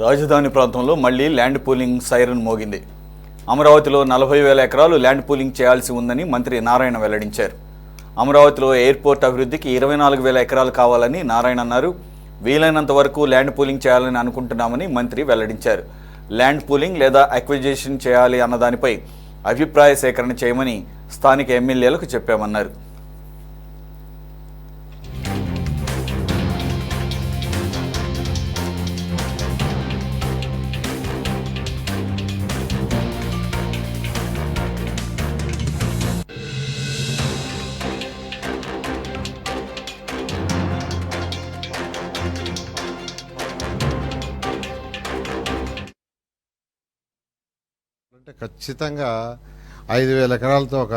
రాజధాని ప్రాంతంలో మళ్లీ ల్యాండ్ పూలింగ్ సైరన్ మోగింది. అమరావతిలో 40,000 ఎకరాలు ల్యాండ్ పూలింగ్ చేయాల్సి ఉందని మంత్రి నారాయణ వెల్లడించారు. అమరావతిలో ఎయిర్పోర్ట్ అభివృద్ధికి 24,000 ఎకరాలు కావాలని నారాయణ అన్నారు. వీలైనంత వరకు ల్యాండ్ పూలింగ్ చేయాలని అనుకుంటున్నామని మంత్రి వెల్లడించారు. ల్యాండ్ పూలింగ్ లేదా అక్విజిషన్ చేయాలి అన్న దానిపై అభిప్రాయ సేకరణ చేయమని స్థానిక ఎమ్మెల్యేలకు చెప్పామన్నారు. అంటే ఖచ్చితంగా 5,000 ఎకరాలతో ఒక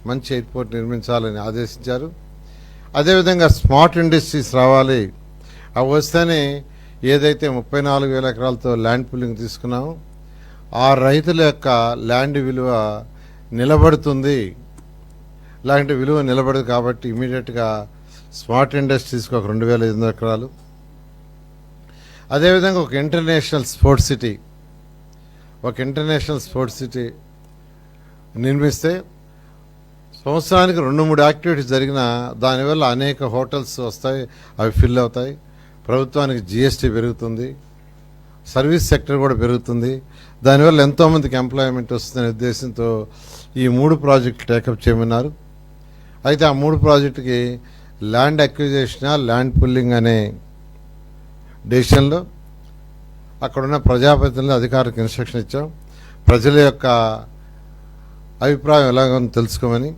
మంచి ఎయిర్పోర్ట్ నిర్మించాలని ఆదేశించారు. అదేవిధంగా స్మార్ట్ ఇండస్ట్రీస్ రావాలి. అవి వస్తేనే ఏదైతే 34,000 ఎకరాలతో ల్యాండ్ పూలింగ్ తీసుకున్నామో ఆ రైతుల యొక్క ల్యాండ్ విలువ నిలబడుతుంది. ఇలాంటి విలువ నిలబడదు కాబట్టి ఇమీడియట్గా స్మార్ట్ ఇండస్ట్రీస్కి ఒక 2,500 ఎకరాలు, అదేవిధంగా ఒక ఇంటర్నేషనల్ స్పోర్ట్స్ సిటీ నిర్మిస్తే సంవత్సరానికి 2-3 యాక్టివిటీస్ జరిగినా దానివల్ల అనేక హోటల్స్ వస్తాయి, అవి ఫిల్ అవుతాయి, ప్రభుత్వానికి జిఎస్టీ పెరుగుతుంది, సర్వీస్ సెక్టర్ కూడా పెరుగుతుంది, దానివల్ల ఎంతోమందికి ఎంప్లాయ్మెంట్ వస్తుందనే ఉద్దేశంతో ఈ 3 ప్రాజెక్టులు టేకప్ చేయమన్నారు. అయితే ఆ 3 ప్రాజెక్టుకి ల్యాండ్ అక్విజిషన్, ల్యాండ్ పుల్లింగ్ అనే డెసిషన్లో అక్కడున్న ప్రజాప్రతినిధులు అధికారులకు ఇన్స్ట్రక్షన్ ఇచ్చాం. ప్రజల యొక్క అభిప్రాయం ఎలాగో తెలుసుకోమని.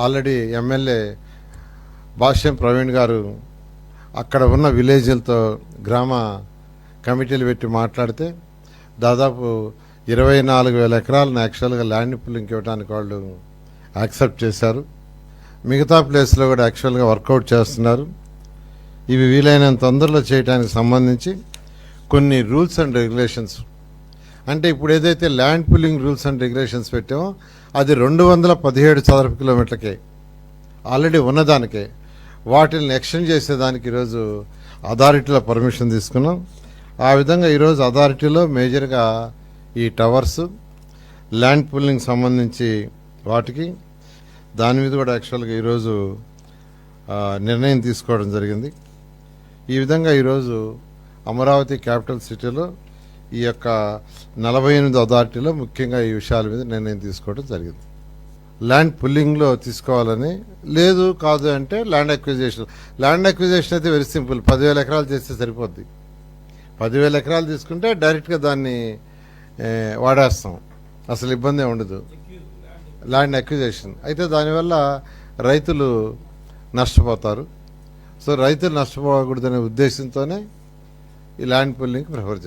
ఆల్రెడీ ఎమ్మెల్యే భాష్యం ప్రవీణ్ గారు అక్కడ ఉన్న విలేజ్లతో గ్రామ కమిటీలు పెట్టి మాట్లాడితే దాదాపు 24,000 ఎకరాలను యాక్చువల్గా ల్యాండ్ పుల్లింగ్ ఇవ్వడానికి వాళ్ళు యాక్సెప్ట్ చేశారు. మిగతా ప్లేస్లో కూడా యాక్చువల్గా వర్కౌట్ చేస్తున్నారు. ఇవి వీలైనంత తొందరలో చేయడానికి సంబంధించి కొన్ని రూల్స్ అండ్ రెగ్యులేషన్స్, అంటే ఇప్పుడు ఏదైతే land pulling rules and regulations పెట్టామో అది 217 చదరపు కిలోమీటర్లకే ఆల్రెడీ ఉన్నదానికే. వాటిని ఎక్స్టెండ్ చేసేదానికి ఈరోజు అథారిటీలో పర్మిషన్ తీసుకున్నాం. ఆ విధంగా ఈరోజు అథారిటీలో మేజర్గా ఈ టవర్స్, ల్యాండ్ పుల్లింగ్ సంబంధించి వాటికి దాని మీద కూడా యాక్చువల్గా ఈరోజు నిర్ణయం తీసుకోవడం జరిగింది. ఈ విధంగా ఈరోజు అమరావతి క్యాపిటల్ సిటీలో ఈ యొక్క 48 అథారిటీలో ముఖ్యంగా ఈ విషయాల మీద నిర్ణయం తీసుకోవడం జరిగింది. ల్యాండ్ పుల్లింగ్లో తీసుకోవాలని లేదు, కాదు అంటే ల్యాండ్ అక్విజిషన్ అయితే వెరీ సింపుల్, 10,000 ఎకరాలు చేస్తే సరిపోద్ది. 10,000 ఎకరాలు తీసుకుంటే డైరెక్ట్గా దాన్ని వాడేస్తాం, అసలు ఇబ్బంది ఉండదు. ల్యాండ్ అక్విజిషన్ అయితే దానివల్ల రైతులు నష్టపోతారు. సో రైతులు నష్టపోకూడదనే ఉద్దేశంతోనే ఈ ల్యాండ్ పుల్లింగ్ ప్రిఫర్ చేస్తారు.